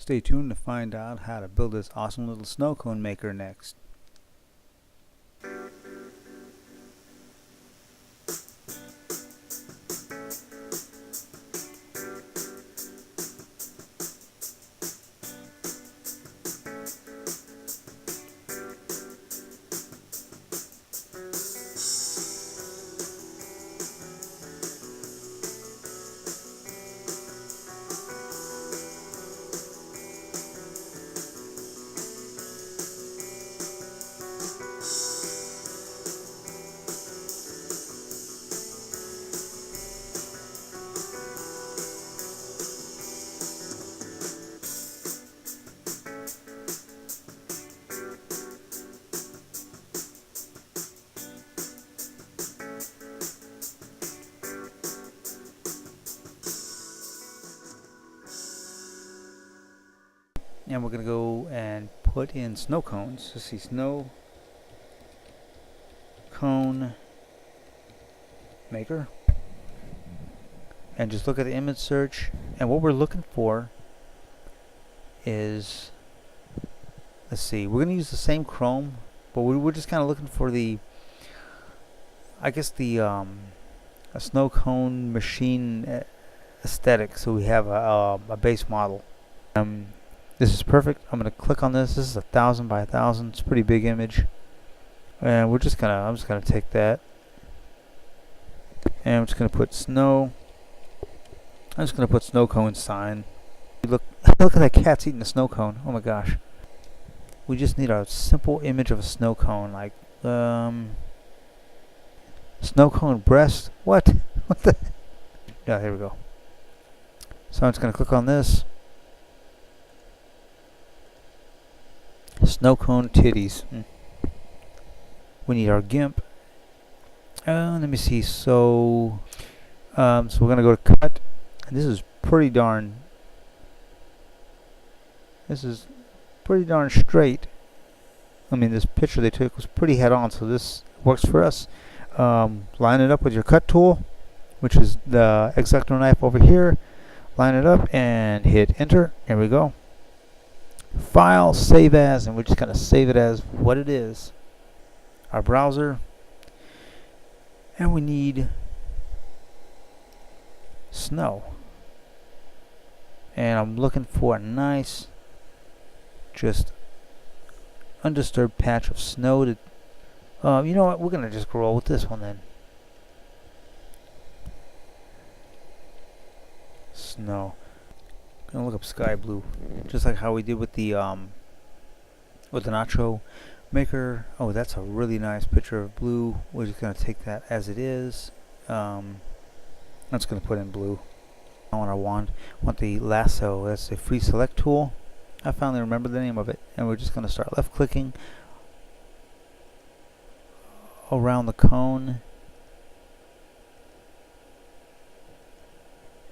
Stay tuned to find out how to build this awesome little snow cone maker next. And we're going to go and put in snow cones. Let's see, snow cone maker. And just look at the image search. And what we're looking for is, let's see, we're going to use the same chrome, but we're just kind of looking for the, I guess the a snow cone machine aesthetic. So we have a base model. This is perfect. I'm going to click on this. This is 1000 by 1000. It's a pretty big image. And I'm just going to take that. And I'm just going to put snow. I'm just going to put snow cone sign. Look at that cat's eating a snow cone. Oh my gosh. We just need a simple image of a snow cone, like snow cone breast. What? What the? Yeah, here we go. So I'm just going to click on this. Snow cone titties. We need our GIMP. Let me see. So we're gonna go to cut. And this is pretty darn. This is pretty darn straight. I mean, this picture they took was pretty head on, so this works for us. Line it up with your cut tool, which is the X-Acto knife over here. Line it up and hit enter. Here we go. File, save as, and we're just going to save it as what it is. Our browser. And we need snow. And I'm looking for a nice, just undisturbed patch of snow to, you know what, we're going to just roll with this one then. Snow. Gonna look up sky blue, just like how we did with the nacho maker. Oh, that's a really nice picture of blue. We're just gonna take that as it is. I'm just gonna put in blue. I want the lasso. That's the free select tool. I finally remember the name of it, and we're just gonna start left clicking around the cone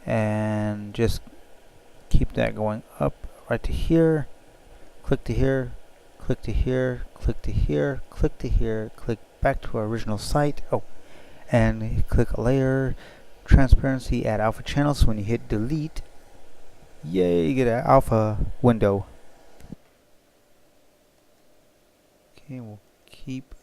and just keep that going up right to here, click to here, click to here, click to here, click to here, click back to our original site. Oh, and click layer, transparency, add alpha channel. So when you hit delete, yay, you get an alpha window. Okay, we'll keep.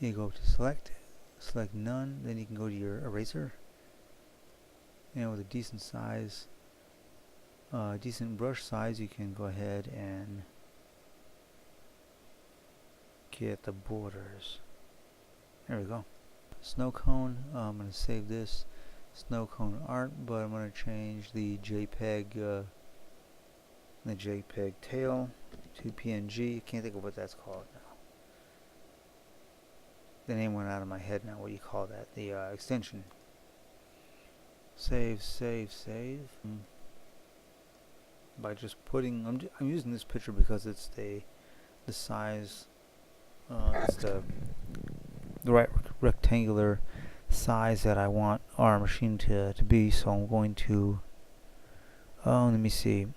You go to select none, then you can go to your eraser, and with a decent size, decent brush size, you can go ahead and get the borders. There we go. Snow cone. I'm going to save this snow cone art, but I'm going to change the JPEG tail to PNG. Can't think of what that's called now. The name went out of my head now. What do you call that? The extension. Save. By just putting, I'm using this picture because it's the size. It's the right rectangular size that I want our machine to be. So I'm going to. Let me see.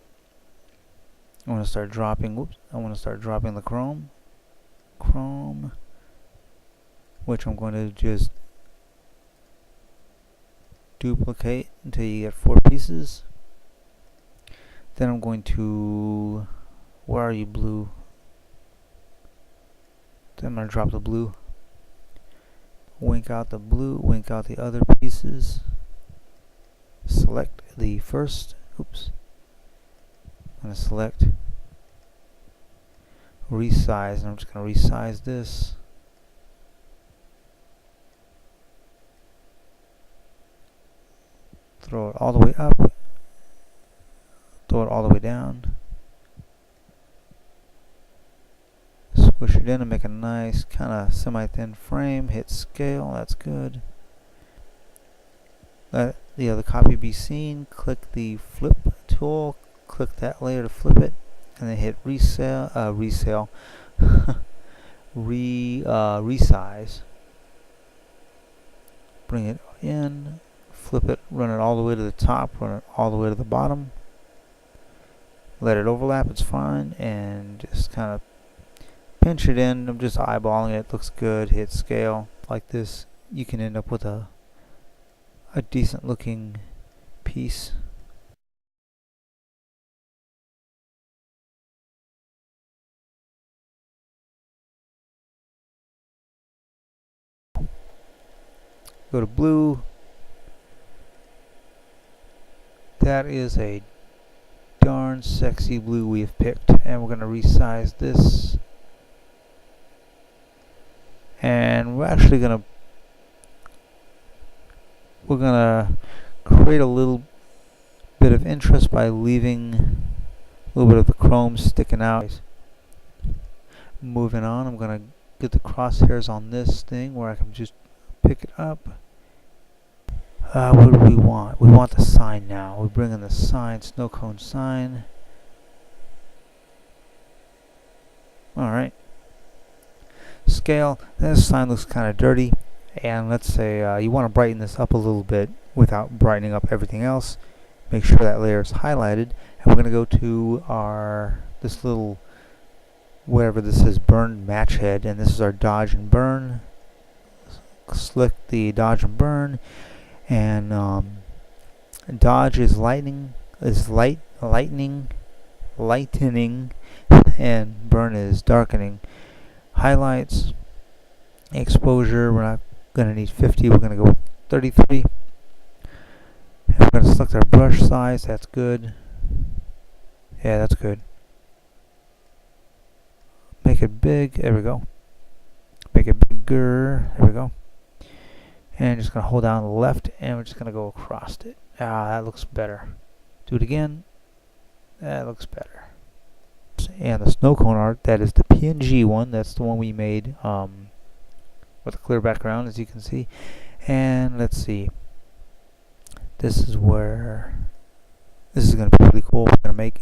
I want to start dropping. Whoops! I want to start dropping the chrome. which I'm going to just duplicate until you get 4 pieces. Then I'm going to, where are you, blue? Then I'm going to drop the blue. Wink out the blue, wink out the other pieces. Select the first, oops. I'm going to select resize, and I'm just going to resize this. Throw it all the way up. Throw it all the way down. Squish it in and make a nice kind of semi-thin frame. Hit scale, that's good. Let the other copy be seen. Click the flip tool. Click that layer to flip it. And then hit resize. Bring it in. Flip it, run it all the way to the top, run it all the way to the bottom. Let it overlap, it's fine, and just kind of pinch it in. I'm just eyeballing it, looks good. Hit scale. Like this, you can end up with a decent looking piece. Go to blue. That is a darn sexy blue we have picked, and we're going to resize this, and we're gonna create a little bit of interest by leaving a little bit of the chrome sticking out. Moving on, I'm going to get the crosshairs on this thing where I can just pick it up. What do we want? We want the sign now. We bring in the sign, snow-cone sign. Alright. Scale. This sign looks kind of dirty. And let's say you want to brighten this up a little bit without brightening up everything else. Make sure that layer is highlighted. And we're going to go to this little, whatever this is, burn match head. And this is our dodge and burn. Select the dodge and burn. And dodge is lightening, and burn is darkening. Highlights, exposure, we're not going to need 50, we're going to go with 33. And we're going to select our brush size, that's good. Yeah, that's good. Make it big, there we go. Make it bigger, there we go. And just going to hold down the left, and we're just going to go across it. That looks better. Do it again. That looks better. And the snow cone art, that is the PNG one. That's the one we made with a clear background, as you can see. And let's see. This is where this is going to be really cool. We're going to make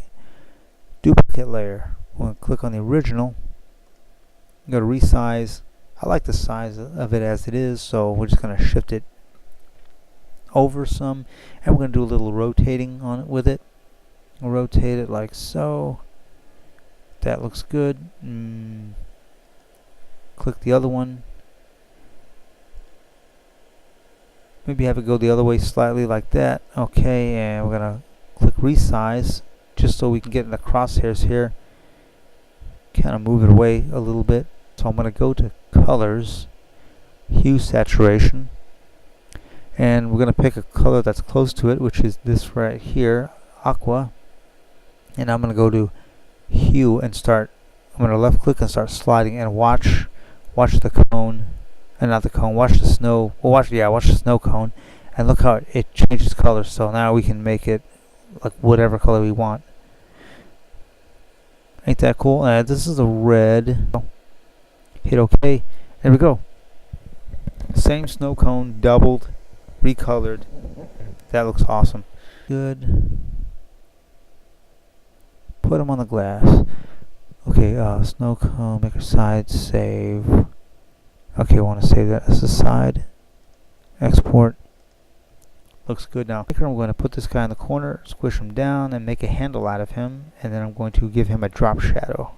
duplicate layer. We're going to click on the original. Go to resize. I like the size of it as it is, so we're just going to shift it over some, and we're going to do a little rotating on it with it. We'll rotate it like so. That looks good. Click the other one. Maybe have it go the other way slightly like that. Okay, and we're going to click resize just so we can get in the crosshairs here. Kind of move it away a little bit. So I'm going to go to colors, hue saturation, and we're going to pick a color that's close to it, which is this right here, aqua. And I'm going to go to hue and I'm going to left click and start sliding, and watch the cone, and not the cone, watch the snow, watch the snow cone, and look how it changes color. So now we can make it like whatever color we want. Ain't that cool? This is a red. Hit OK. There we go. Same snow cone, doubled, recolored. That looks awesome. Good. Put them on the glass. Okay, Sno-Kegel-Maker side, save. Okay, I want to save that as a side. Export. Looks good now. I'm going to put this guy in the corner, squish him down, and make a handle out of him. And then I'm going to give him a drop shadow.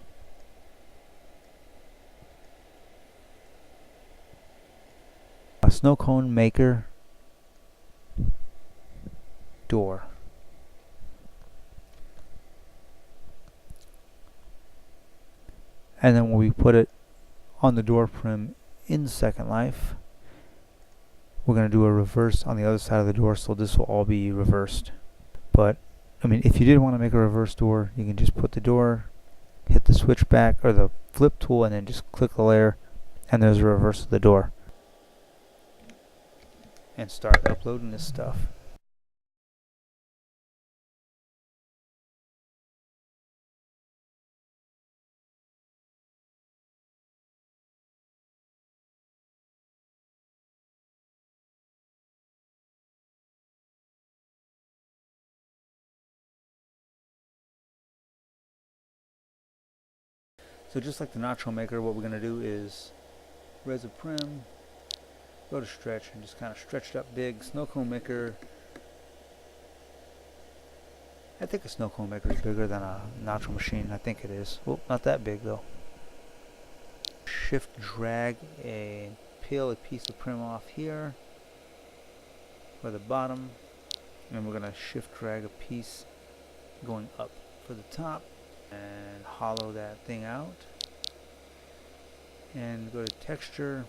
a Sno-Kegel-Maker door. And then when we put it on the door prim in Second Life, we're going to do a reverse on the other side of the door, so this will all be reversed. But I mean, if you did want to make a reverse door, you can just put the door, hit the switch back or the flip tool, and then just click the layer, and there's a reverse of the door. And start uploading this stuff. So just like the nacho maker, what we're going to do is res a prim, go to stretch, and just kind of stretch it up big. Sno-Kegel-Maker, I think a Sno-Kegel-Maker is bigger than a nacho machine. I think it is. Well, not that big though. Shift drag peel a piece of prim off here for the bottom, and we're going to shift drag a piece going up for the top, and hollow that thing out, and go to texture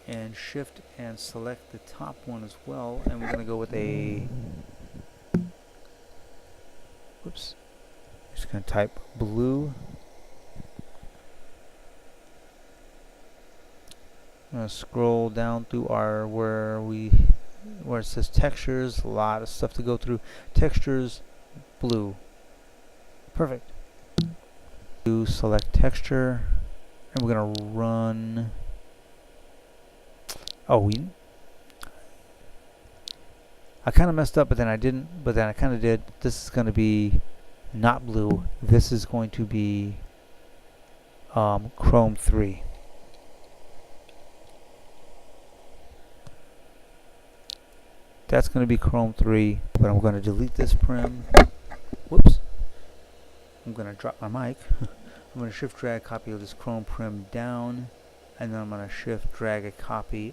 and shift and select the top one as well, and we're going to go with a, whoops, just going to type blue. I'm going to scroll down through our where it says textures, a lot of stuff to go through. Textures, blue. Perfect. Do select texture, and we're gonna run. Oh, I kind of messed up, but then I didn't. But then I kind of did. This is gonna be not blue. This is going to be Chrome 3. That's going to be Chrome 3, but I'm going to delete this prim. Whoops. I'm going to drop my mic. I'm going to shift drag copy of this Chrome prim down, and then I'm going to shift drag a copy,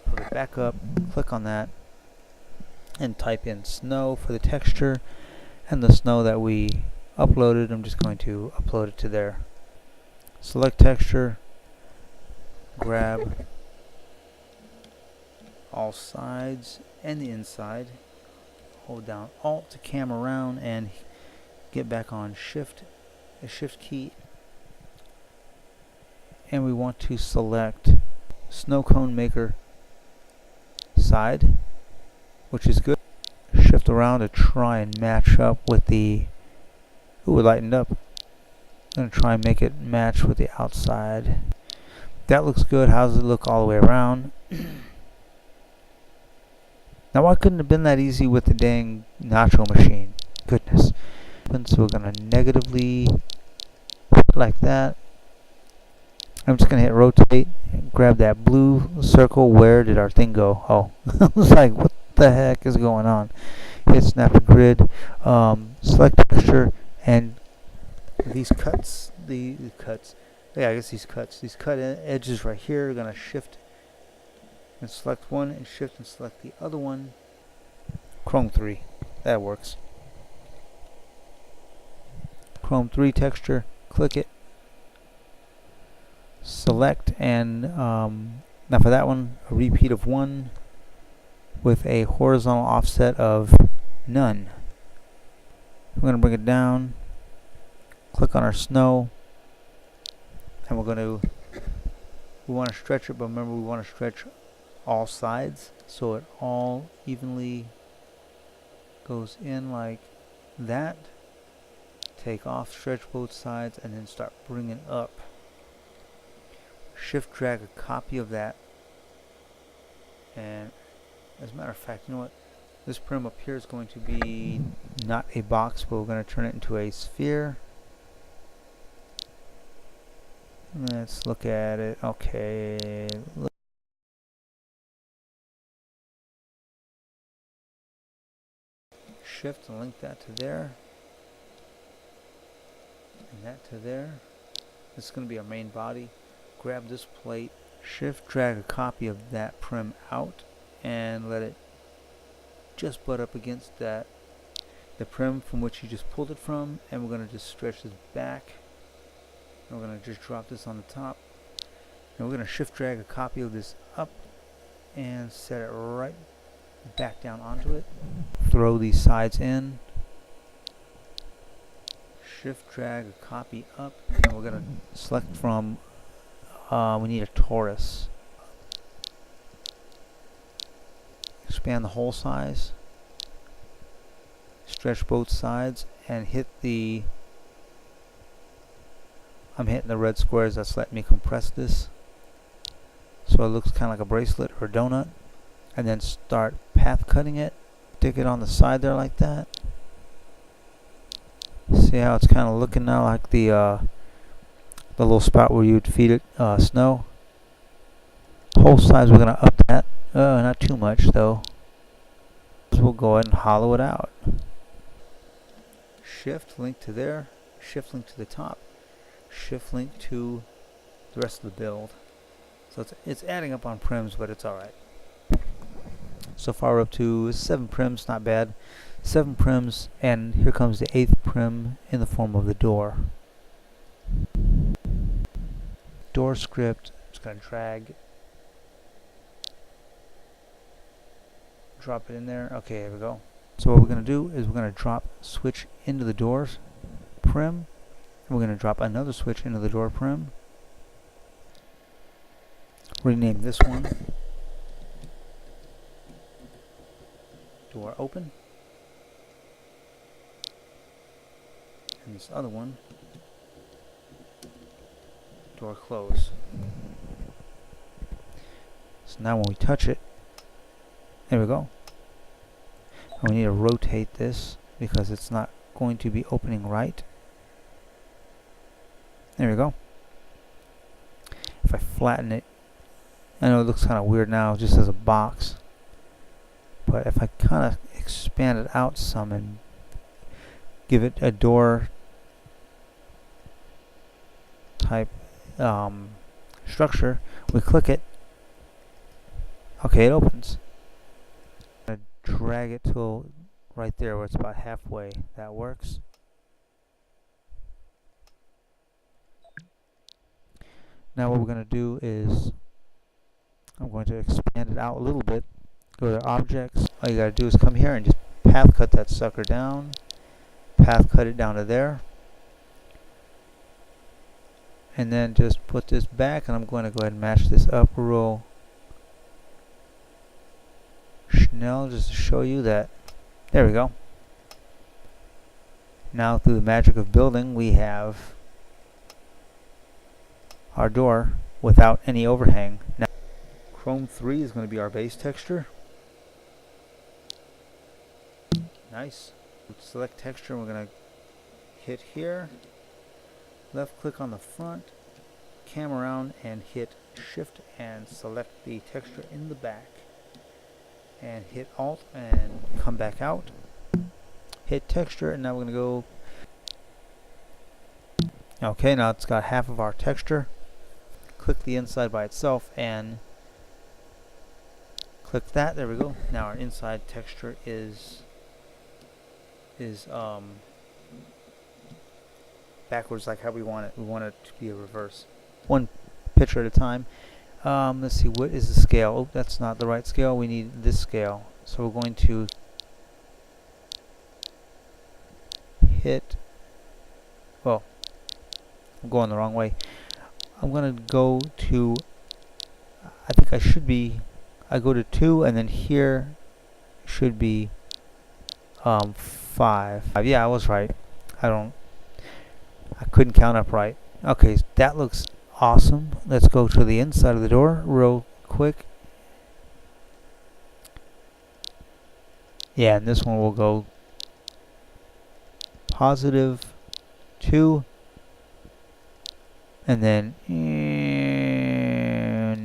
put it back up, click on that, and type in snow for the texture, and the snow that we uploaded, I'm just going to upload it to there. Select texture, grab all sides and the inside, hold down Alt to cam around and get back on the shift key, and we want to select Sno-Kegel-Maker side, which is good. Shift around to try and match up with the, ooh, it lightened up. I'm going to try and make it match with the outside. That looks good. How does it look all the way around? Now, why couldn't it have been that easy with the dang nacho machine? Goodness. So we're going to negatively like that. I'm just going to hit rotate and grab that blue circle. Where did our thing go? Oh, I was like, what the heck is going on? Hit snap to grid, select texture, and these cuts, yeah, I guess these cut edges right here, we're going to shift and select one, and shift and select the other one. Chrome 3, that works. Chrome 3 texture, click it, select, and now for that one, a repeat of 1 with a horizontal offset of none. We're going to bring it down, click on our snow, and we want to stretch it, but remember we want to stretch all sides so it all evenly goes in like that. Take off, stretch both sides, and then start bringing up. Shift drag a copy of that, and as a matter of fact, you know what, this prim up here is going to be not a box, but we're going to turn it into a sphere. Let's look at it. Okay, shift and link that to there, and that to there. This is going to be our main body. Grab this plate, shift drag a copy of that prim out and let it just butt up against that the prim from which you just pulled it from, and we're going to just stretch this back, and we're going to just drop this on the top, and we're going to shift drag a copy of this up and set it right back down onto it. Throw these sides in, shift drag a copy up, and we're going to select from we need a torus. Expand the hole size, stretch both sides, and hit the I'm hitting the red squares that's letting me compress this so it looks kind of like a bracelet or a donut, and then start path cutting it. Stick it on the side there like that. See how it's kind of looking now like the little spot where you'd feed it snow. Hole size we're going to up that, not too much though. So we'll go ahead and hollow it out. Shift link to there, shift link to the top, shift link to the rest of the build. So it's adding up on prims, but it's alright. So far we're up to 7 prims, not bad. 7 prims, and here comes the 8th prim in the form of the door. Door script, I'm just going to drop it in there. Okay, here we go. So what we're going to do is we're going to drop switch into the doors prim, and we're going to drop another switch into the door prim. Rename this one door open, and this other one door close. So now when we touch it, there we go. And we need to rotate this because it's not going to be opening right. There we go. If I flatten it, I know it looks kind of weird now just as a box, but if I kind of expand it out some and give it a door type structure, we click it, okay, it opens. Drag it till right there where it's about halfway. That works. Now what we're going to do is I'm going to expand it out a little bit. Go to objects. All you got to do is come here and just path cut that sucker down. Path cut it down to there. And then just put this back, and I'm going to go ahead and match this up real Schnell, just to show you that. There we go. Now through the magic of building, we have our door without any overhang. Now Chrome 3 is going to be our base texture. Nice. Select texture, and we're going to hit here, left click on the front, cam around, and hit shift and select the texture in the back. And hit Alt and come back out. Hit texture, and now we're going to go. Okay, now it's got half of our texture. Click the inside by itself and click that. There we go. Now our inside texture is backwards, like how we want it. We want it to be a reverse. One picture at a time. Let's see, what is the scale? Oh, that's not the right scale. We need this scale. So we're going to hit, well, I'm going the wrong way. I'm going to go to, I think I should be, I go to 2, and then here should be 5. Yeah, I was right. I couldn't count up right. Okay, that looks awesome. Let's go to the inside of the door real quick. Yeah, and this one will go +2, and then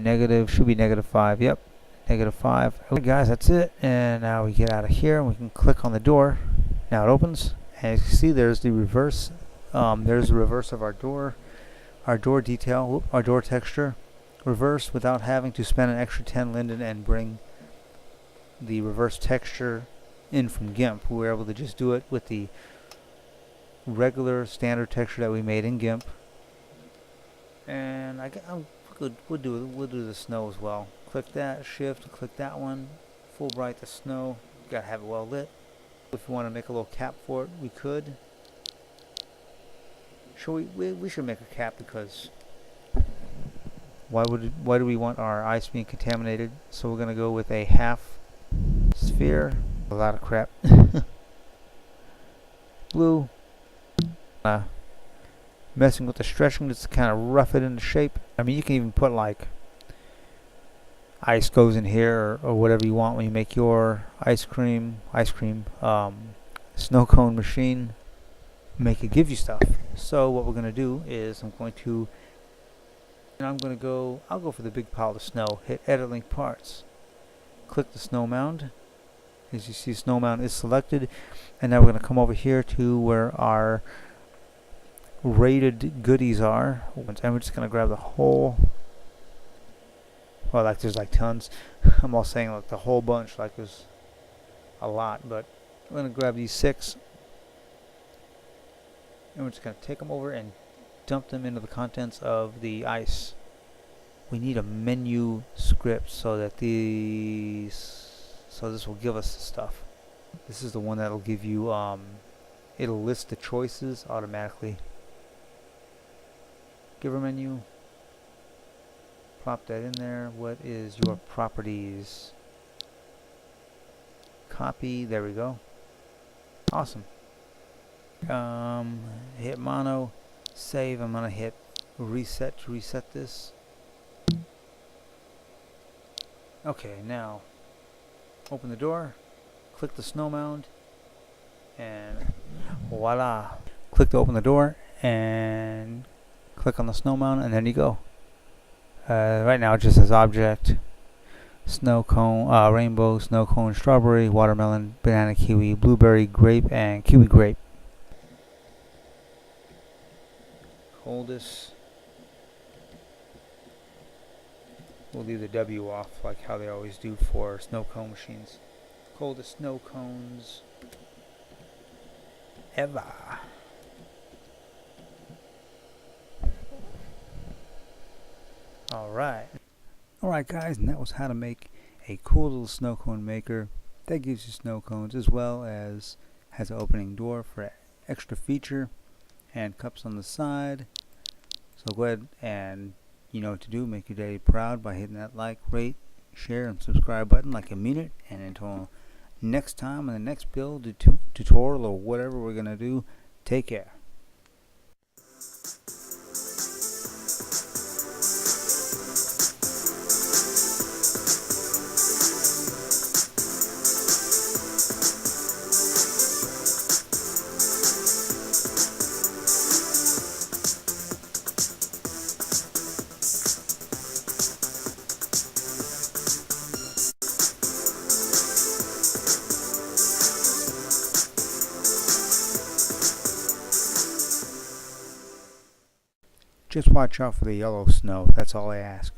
negative, should be -5. Yep, -5. Okay guys, that's it. And now we get out of here and we can click on the door. Now it opens, and you can see there's the reverse. There's the reverse of our door detail, our door texture. reverse without having to spend an extra 10 linden and bring the reverse texture in from GIMP. We were able to just do it with the regular standard texture that we made in GIMP. And I'm good. We'll do the snow as well. Click that, shift, click that one, full bright the snow. Gotta have it well lit. If you want to make a little cap for it, we could. We should make a cap, because why do we want our ice being contaminated? So we're gonna go with a half sphere. A lot of crap. Blue. Messing with the stretching just to kind of rough it into shape. I mean, you can even put like ice goes in here, or whatever you want when you make your ice cream snow cone machine. Make it give you stuff. So what we're gonna do is I'll go for the big pile of snow. Hit edit link parts. Click the snow mound. As you see, snow mound is selected, and now we're gonna come over here to where our rated goodies are, and we're just gonna grab the whole. Well, like there's like tons. I'm all saying like the whole bunch, like there's a lot, but we're gonna grab these 6, and we're just gonna take them over and dump them into the contents of the ice. We need a menu script so that this will give us the stuff. This is the one that'll give you it'll list the choices automatically. Giver menu. Plop that in there. What is your properties? Copy. There we go. Awesome. Hit mono. Save. I'm gonna hit reset to reset this. Okay, now open the door. Click the snow mound. And voila. Click to open the door and click on the snow mound, and there you go. Right now it just says object, snow cone, rainbow, snow cone, strawberry, watermelon, banana, kiwi, blueberry, grape, and kiwi grape. Coldest. We'll leave the W off like how they always do for snow cone machines. Coldest snow cones ever. Alright guys, and that was how to make a cool little snow cone maker that gives you snow cones, as well as has an opening door for extra feature and cups on the side. So go ahead and you know what to do. Make your day proud by hitting that like, rate, share, and subscribe button like you mean it. And until next time in the next build tutorial or whatever we're going to do, take care. Just watch out for the yellow snow, that's all I ask.